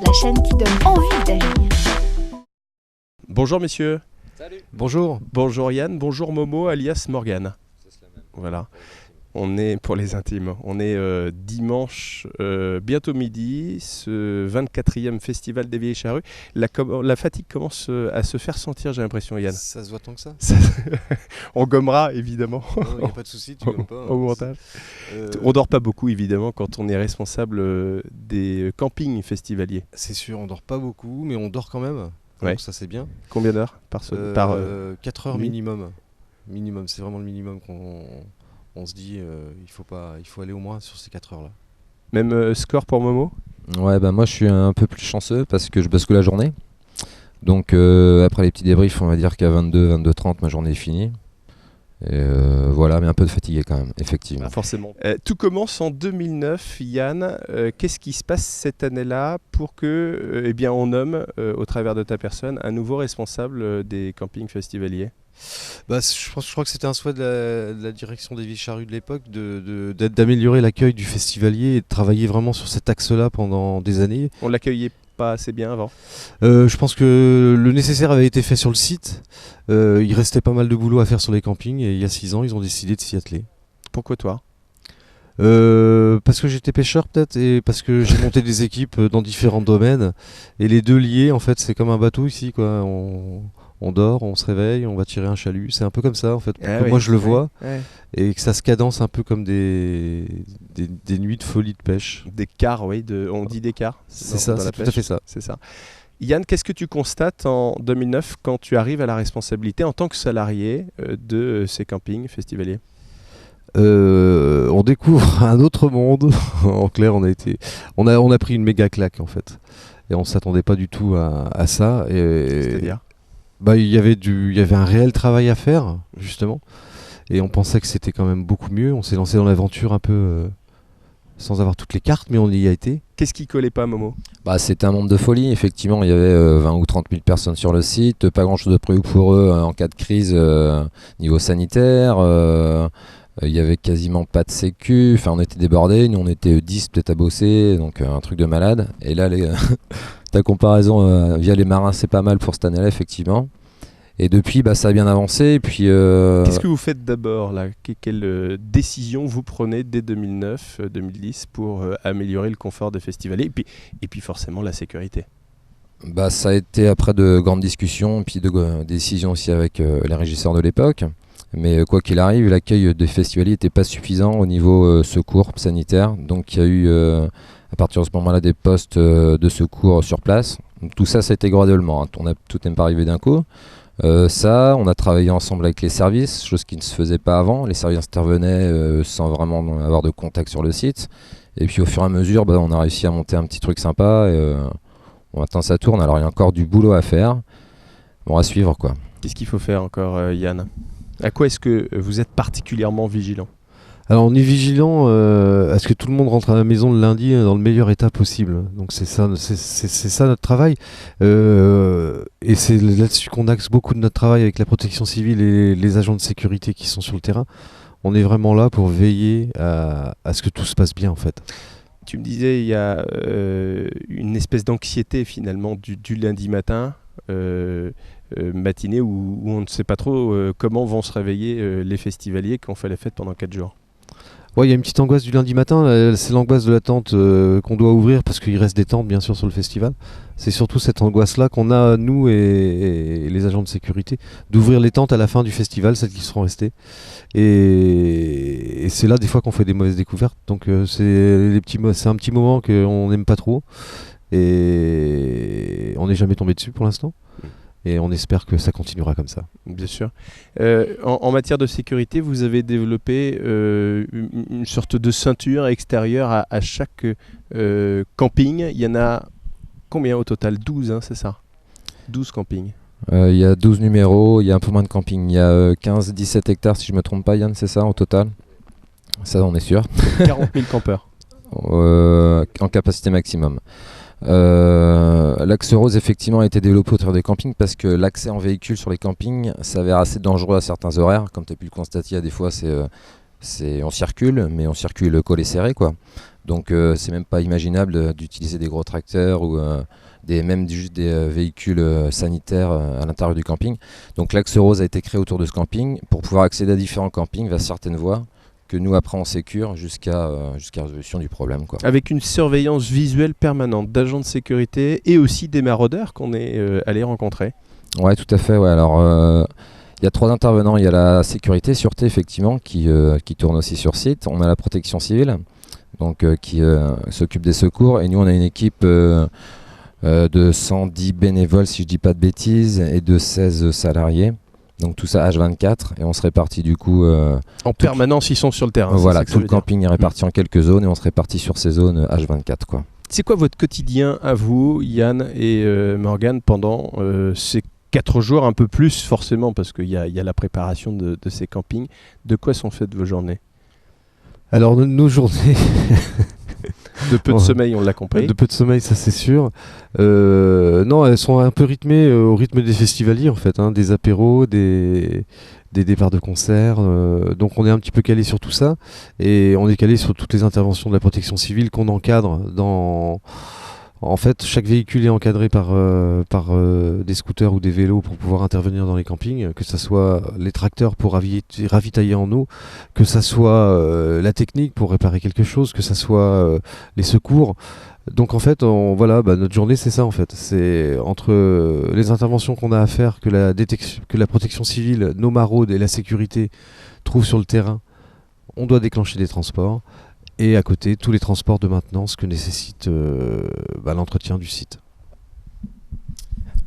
la chaîne qui donne envie d'agir. Bonjour messieurs. Salut. Bonjour. Bonjour Yann, bonjour Momo alias Morgane. C'est la même. Voilà. On est pour les intimes. On est dimanche, bientôt midi, ce 24e festival des Vieilles Charrues. La fatigue commence à se faire sentir, j'ai l'impression, Yann. Ça se voit tant que ça? On gommera évidemment. Il n'y a pas de souci, tu gommes pas. Au montage. On dort pas beaucoup évidemment quand on est responsable des campings festivaliers. C'est sûr, on dort pas beaucoup, mais on dort quand même. Ouais. Donc ça c'est bien. Combien d'heures par 4 heures nuit minimum. Minimum, c'est vraiment le minimum qu'on se dit. Il faut aller au moins sur ces 4 heures là. Même score pour Momo? Ouais, bah moi je suis un peu plus chanceux parce que je bosse que la journée. Donc après les petits débriefs, on va dire qu'à 22h30 ma journée est finie. Et voilà, mais un peu de fatigué quand même, effectivement. Ah, forcément. Tout commence en 2009, Yann. Qu'est-ce qui se passe cette année-là pour que, eh bien, on nomme, au travers de ta personne, un nouveau responsable des campings festivaliers? Bah, je crois que c'était un souhait de la direction des Vieilles Charrues de l'époque d'améliorer l'accueil du festivalier et de travailler vraiment sur cet axe-là pendant des années. On l'accueillait pas assez bien avant? Je pense que le nécessaire avait été fait sur le site. Il restait pas mal de boulot à faire sur les campings et il y a 6 ans, ils ont décidé de s'y atteler. Pourquoi toi? Parce que j'étais pêcheur peut-être et parce que j'ai monté des équipes dans différents domaines et les deux liés en fait c'est comme un bateau ici quoi. On dort, on se réveille, on va tirer un chalut, c'est un peu comme ça en fait, comme moi je le vois, et que ça se cadence un peu comme des nuits de folie de pêche. Des quarts, oui, on dit des quarts. C'est ça, c'est tout à fait ça. C'est ça. Yann, qu'est-ce que tu constates en 2009 quand tu arrives à la responsabilité en tant que salarié de ces campings festivaliers? On découvre un autre monde. En clair, on a pris une méga claque en fait, et on s'attendait pas du tout à ça. C'est-à-dire? Bah, il y avait un réel travail à faire justement, et on pensait que c'était quand même beaucoup mieux. On s'est lancé dans l'aventure un peu sans avoir toutes les cartes, mais on y a été. Qu'est-ce qui collait pas, Momo? Bah, c'était un monde de folie, effectivement. Il y avait 20 ou 30 000 personnes sur le site, pas grand chose de prévu pour eux en cas de crise niveau sanitaire. Il y avait quasiment pas de sécu, enfin on était débordés, nous on était 10 peut-être à bosser, donc un truc de malade. Et là ta comparaison via les marins c'est pas mal pour cette année-là effectivement. Et depuis bah, ça a bien avancé. Et puis, qu'est-ce que vous faites d'abord là? Quelle décision vous prenez dès 2009-2010 pour améliorer le confort des festivaliers et puis forcément la sécurité? Bah, ça a été après de grandes discussions, puis de décisions aussi avec les régisseurs de l'époque. Mais quoi qu'il arrive, l'accueil des festivaliers n'était pas suffisant au niveau secours sanitaire. Donc il y a eu à partir de ce moment-là des postes de secours sur place. Donc, tout ça, ça a été graduellement. Hein. Tout n'est pas arrivé d'un coup. On a travaillé ensemble avec les services, chose qui ne se faisait pas avant. Les services intervenaient sans vraiment avoir de contact sur le site. Et puis au fur et à mesure, bah, on a réussi à monter un petit truc sympa. Maintenant ça tourne, alors il y a encore du boulot à faire. Bon, à suivre quoi. Qu'est-ce qu'il faut faire encore, Yann? À quoi est-ce que vous êtes particulièrement vigilant? Alors on est vigilant à ce que tout le monde rentre à la maison le lundi dans le meilleur état possible. Donc c'est ça notre travail. Et c'est là-dessus qu'on axe beaucoup de notre travail avec la protection civile et les agents de sécurité qui sont sur le terrain. On est vraiment là pour veiller à ce que tout se passe bien en fait. Tu me disais, il y a une espèce d'anxiété finalement du lundi matin. Matinée où on ne sait pas trop comment vont se réveiller les festivaliers qui ont fait la fête pendant 4 jours. Ouais, il y a une petite angoisse du lundi matin, c'est l'angoisse de la tente qu'on doit ouvrir parce qu'il reste des tentes bien sûr sur le festival. C'est surtout cette angoisse-là qu'on a nous et les agents de sécurité d'ouvrir les tentes à la fin du festival, celles qui seront restées. Et c'est là des fois qu'on fait des mauvaises découvertes. Donc c'est un petit moment qu'on n'aime pas trop et on n'est jamais tombé dessus pour l'instant. Et on espère que ça continuera comme ça. Bien sûr. En matière de sécurité, vous avez développé une sorte de ceinture extérieure à chaque camping. Il y en a combien au total? 12, hein, c'est ça? 12 campings. Il y a 12 numéros, il y a un peu moins de camping. Il y a 15-17 hectares si je ne me trompe pas, Yann, c'est ça au total? Ça, on est sûr. 40 000 campeurs. En capacité maximum. L'axe rose effectivement a été développé autour des campings parce que l'accès en véhicule sur les campings s'avère assez dangereux à certains horaires. Comme tu as pu le constater, il y a des fois On circule, mais on circule collé serré, quoi. Donc c'est même pas imaginable d'utiliser des gros tracteurs ou même juste des véhicules sanitaires à l'intérieur du camping. Donc l'axe rose a été créé autour de ce camping pour pouvoir accéder à différents campings vers certaines voies que nous après on sécure jusqu'à résolution du problème, quoi. Avec une surveillance visuelle permanente d'agents de sécurité et aussi des maraudeurs qu'on est allé rencontrer. Ouais, tout à fait. Ouais. Alors, il y a 3 intervenants. Il y a la sécurité, sûreté, effectivement, qui tourne aussi sur site. On a la protection civile, donc qui s'occupe des secours. Et nous, on a une équipe de 110 bénévoles, si je dis pas de bêtises, et de 16 salariés. Donc tout ça H24, et on se répartit du coup... en permanence, ils sont sur le terrain. Voilà, tout le camping est réparti en quelques zones, et on se répartit sur ces zones H24, quoi. C'est quoi votre quotidien à vous, Yann et Morgane, pendant ces 4 jours, un peu plus forcément, parce qu'il y a la préparation de ces campings. De quoi sont faites vos journées? Alors nos journées... De peu de sommeil, on l'a compris. De peu de sommeil, ça c'est sûr. Non, elles sont un peu rythmées au rythme des festivaliers en fait, hein, des apéros, des départs de concerts. Donc on est un petit peu calé sur tout ça et on est calé sur toutes les interventions de la protection civile qu'on encadre dans... En fait, chaque véhicule est encadré par des scooters ou des vélos pour pouvoir intervenir dans les campings, que ce soit les tracteurs pour ravitailler en eau, que ce soit la technique pour réparer quelque chose, que ce soit les secours. Donc en fait, notre journée c'est ça en fait. C'est entre les interventions qu'on a à faire, que la protection civile, nos maraudes et la sécurité trouvent sur le terrain, on doit déclencher des transports. Et à côté, tous les transports de maintenance que nécessite l'entretien du site.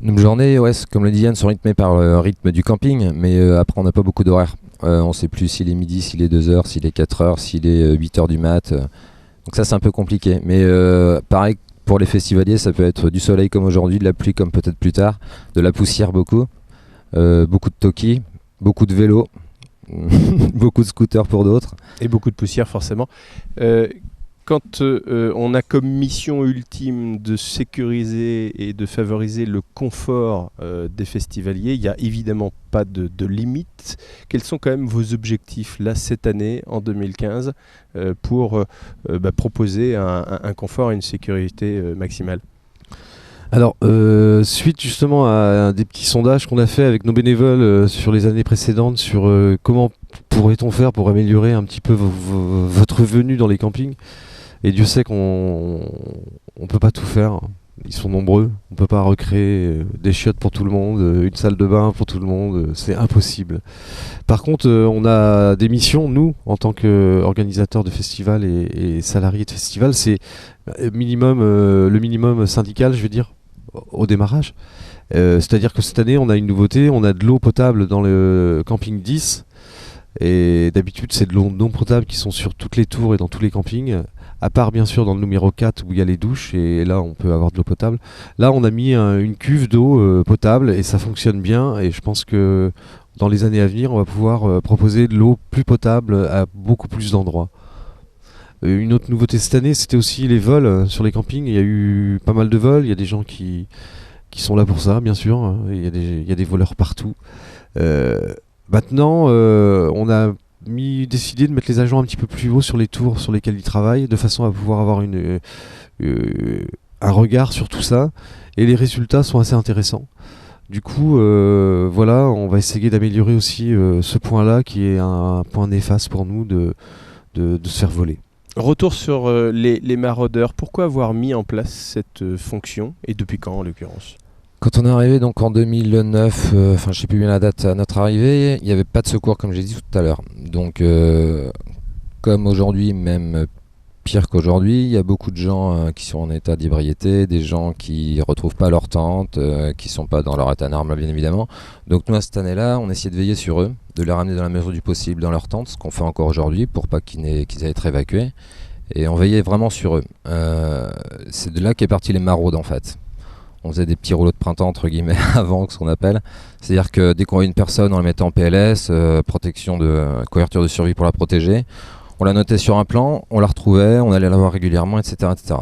Nos journées, ouais, comme le dit Yann, sont rythmées par le rythme du camping, mais après on n'a pas beaucoup d'horaires. On ne sait plus s'il est midi, s'il est 2h, s'il est 4h, s'il est 8h du mat. Donc ça c'est un peu compliqué. Mais pareil, pour les festivaliers, ça peut être du soleil comme aujourd'hui, de la pluie comme peut-être plus tard, de la poussière beaucoup, beaucoup de talkies, beaucoup de vélos. Beaucoup de scooters pour d'autres. Et beaucoup de poussière forcément. Quand on a comme mission ultime de sécuriser et de favoriser le confort des festivaliers, il n'y a évidemment pas de limite. Quels sont quand même vos objectifs là cette année, en 2015, pour proposer un confort et une sécurité maximale? Alors, suite justement à des petits sondages qu'on a fait avec nos bénévoles sur les années précédentes, sur comment pourrait-on faire pour améliorer un petit peu votre venue dans les campings, et Dieu sait qu'on ne peut pas tout faire, ils sont nombreux, on ne peut pas recréer des chiottes pour tout le monde, une salle de bain pour tout le monde, c'est impossible. Par contre, on a des missions, nous, en tant qu'organisateurs de festivals et salariés de festivals, c'est le minimum syndical, je veux dire, au démarrage. C'est-à-dire que cette année, on a une nouveauté, on a de l'eau potable dans le camping 10, et d'habitude, c'est de l'eau non potable qui sont sur toutes les tours et dans tous les campings, à part bien sûr dans le numéro 4 où il y a les douches, et là, on peut avoir de l'eau potable. Là, on a mis une cuve d'eau potable, et ça fonctionne bien, et je pense que dans les années à venir, on va pouvoir proposer de l'eau plus potable à beaucoup plus d'endroits. Une autre nouveauté cette année, c'était aussi les vols sur les campings. Il y a eu pas mal de vols, il y a des gens qui sont là pour ça, bien sûr. Il y a des voleurs partout. Maintenant, on a décidé de mettre les agents un petit peu plus haut sur les tours sur lesquelles ils travaillent, de façon à pouvoir avoir un regard sur tout ça. Et les résultats sont assez intéressants. Du coup, on va essayer d'améliorer aussi ce point-là, qui est un point néfaste pour nous de se faire voler. Retour sur les maraudeurs. Pourquoi avoir mis en place cette fonction, et depuis quand en l'occurrence? Quand on est arrivé donc en 2009, je sais plus bien la date à notre arrivée, il n'y avait pas de secours comme j'ai dit tout à l'heure. Donc comme aujourd'hui, même pire qu'aujourd'hui, il y a beaucoup de gens qui sont en état d'ébriété, des gens qui ne retrouvent pas leur tente, qui ne sont pas dans leur état normal bien évidemment. Donc nous à cette année-là, on essayait de veiller sur eux, de les ramener dans la mesure du possible dans leur tente, ce qu'on fait encore aujourd'hui pour pas qu'ils aient à être évacués. Et on veillait vraiment sur eux. C'est de là qu'est parti les maraudes en fait. On faisait des petits rouleaux de printemps entre guillemets avant, ce qu'on appelle. C'est-à-dire que dès qu'on voyait une personne, on la mettait en PLS, couverture de survie pour la protéger. On la notait sur un plan, on la retrouvait, on allait la voir régulièrement, etc. etc.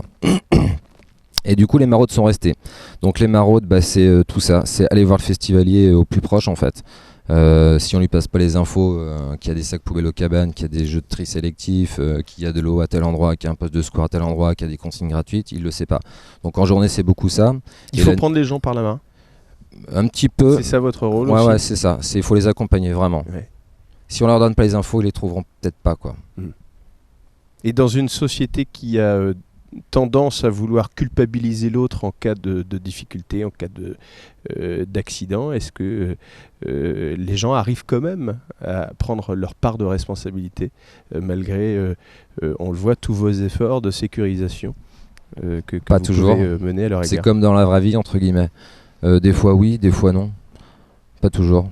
Et du coup, les maraudes sont restées. Donc les maraudes, c'est tout ça. C'est aller voir le festivalier au plus proche en fait. Si on lui passe pas les infos, qu'il y a des sacs poubelles aux cabanes, qu'il y a des jeux de tri sélectifs, qu'il y a de l'eau à tel endroit, qu'il y a un poste de secours à tel endroit, qu'il y a des consignes gratuites, il le sait pas. Donc en journée c'est beaucoup ça. Il faut prendre les gens par la main. Un petit peu. C'est ça votre rôle Ouais, aussi. ouais, c'est ça. Il faut les accompagner vraiment. Ouais. Si on leur donne pas les infos, ils les trouveront peut-être pas, quoi. Et dans une société qui a tendance à vouloir culpabiliser l'autre en cas de difficulté, en cas d'accident, est-ce que les gens arrivent quand même à prendre leur part de responsabilité on le voit, tous vos efforts de sécurisation que Pas vous toujours. pouvez mener à leur égard? C'est comme dans la vraie vie, entre guillemets. Des fois oui, des fois non. Pas toujours.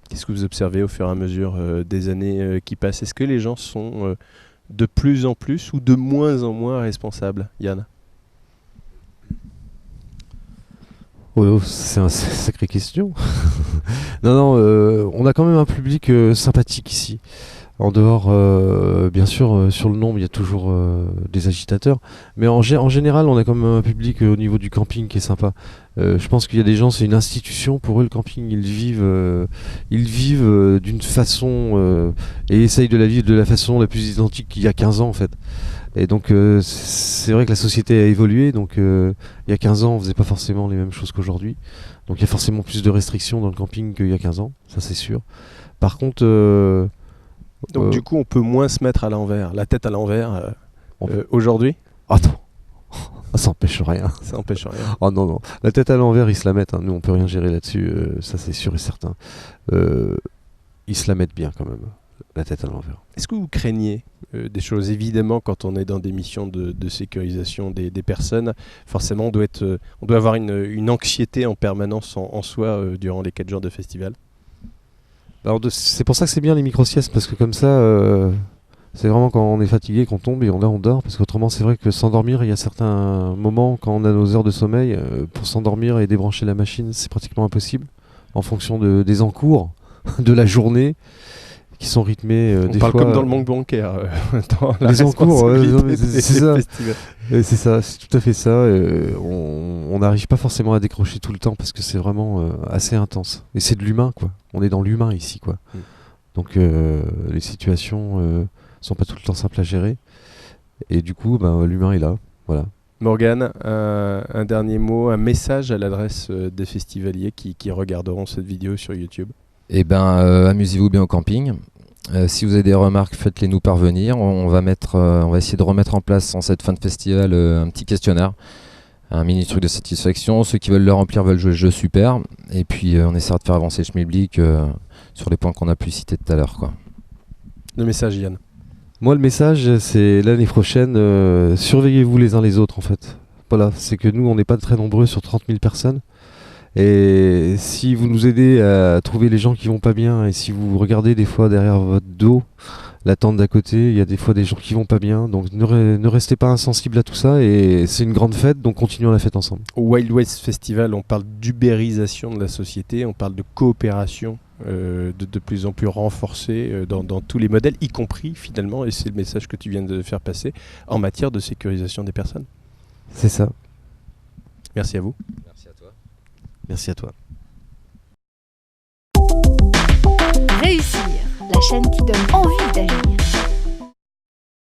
Qu'est-ce que vous observez au fur et à mesure des années qui passent? Est-ce que les gens sont de plus en plus ou de moins en moins responsables, Yann? Oh, c'est une sacrée question. Non, on a quand même un public sympathique ici. En dehors, bien sûr, sur le nombre, il y a toujours des agitateurs. Mais en général, on a quand même un public au niveau du camping qui est sympa. Je pense qu'il y a des gens, c'est une institution. Pour eux, le camping, ils vivent d'une façon et essayent de la vivre de la façon la plus identique qu'il y a 15 ans, en fait. Et donc, c'est vrai que la société a évolué. Donc, il y a 15 ans, on faisait pas forcément les mêmes choses qu'aujourd'hui. Donc, il y a forcément plus de restrictions dans le camping qu'il y a 15 ans. Ça, c'est sûr. Par contre... Donc du coup, on peut moins se mettre à l'envers, la tête à l'envers On peut. aujourd'hui? Attends, ça n'empêche rien. Ça n'empêche rien. Oh non, la tête à l'envers, ils se la mettent. Nous, on peut rien gérer là-dessus, ça c'est sûr et certain. Ils se la mettent bien quand même, la tête à l'envers. Est-ce que vous craignez des choses? Évidemment, quand on est dans des missions de sécurisation des personnes, forcément, on doit avoir une anxiété en permanence en soi durant les 4 jours de festival. Alors c'est pour ça que c'est bien les micro-siestes, parce que comme ça, c'est vraiment quand on est fatigué qu'on tombe et on dort, parce qu'autrement c'est vrai que s'endormir, il y a certains moments quand on a nos heures de sommeil, pour s'endormir et débrancher la machine, c'est pratiquement impossible, en fonction des encours de la journée, qui sont rythmés On des parle fois, comme dans le manque bancaire. Dans la les encours, responsabilité c'est des ça. festivals. C'est ça, c'est tout à fait ça. On n'arrive pas forcément à décrocher tout le temps parce que c'est vraiment assez intense. Et c'est de l'humain, quoi. On est dans l'humain ici, quoi. Donc les situations sont pas tout le temps simples à gérer. Et du coup, l'humain est là. Voilà. Morgane, un dernier mot, un message à l'adresse des festivaliers qui regarderont cette vidéo sur YouTube. Eh ben, amusez-vous bien au camping. Si vous avez des remarques, faites-les nous parvenir. On va essayer de remettre en place en cette fin de festival un petit questionnaire, un mini truc de satisfaction. Ceux qui veulent le remplir veulent jouer le jeu, super. Et puis on essaiera de faire avancer le schmilblick sur les points qu'on a pu citer tout à l'heure, quoi. Le message, Yann. Moi, le message, c'est l'année prochaine, surveillez-vous les uns les autres, en fait. Voilà, c'est que nous, on n'est pas très nombreux sur 30 000 personnes. Et si vous nous aidez à trouver les gens qui vont pas bien, et si vous regardez des fois derrière votre dos, la tente d'à côté, il y a des fois des gens qui vont pas bien, donc ne restez pas insensibles à tout ça, et c'est une grande fête, donc continuons la fête ensemble. Au Wild West Festival, on parle d'ubérisation de la société, on parle de coopération de plus en plus renforcée dans tous les modèles, y compris finalement, et c'est le message que tu viens de faire passer, en matière de sécurisation des personnes. C'est ça. Merci à vous. Merci à toi. Merci à toi. Réussir, la chaîne qui donne envie d'agir.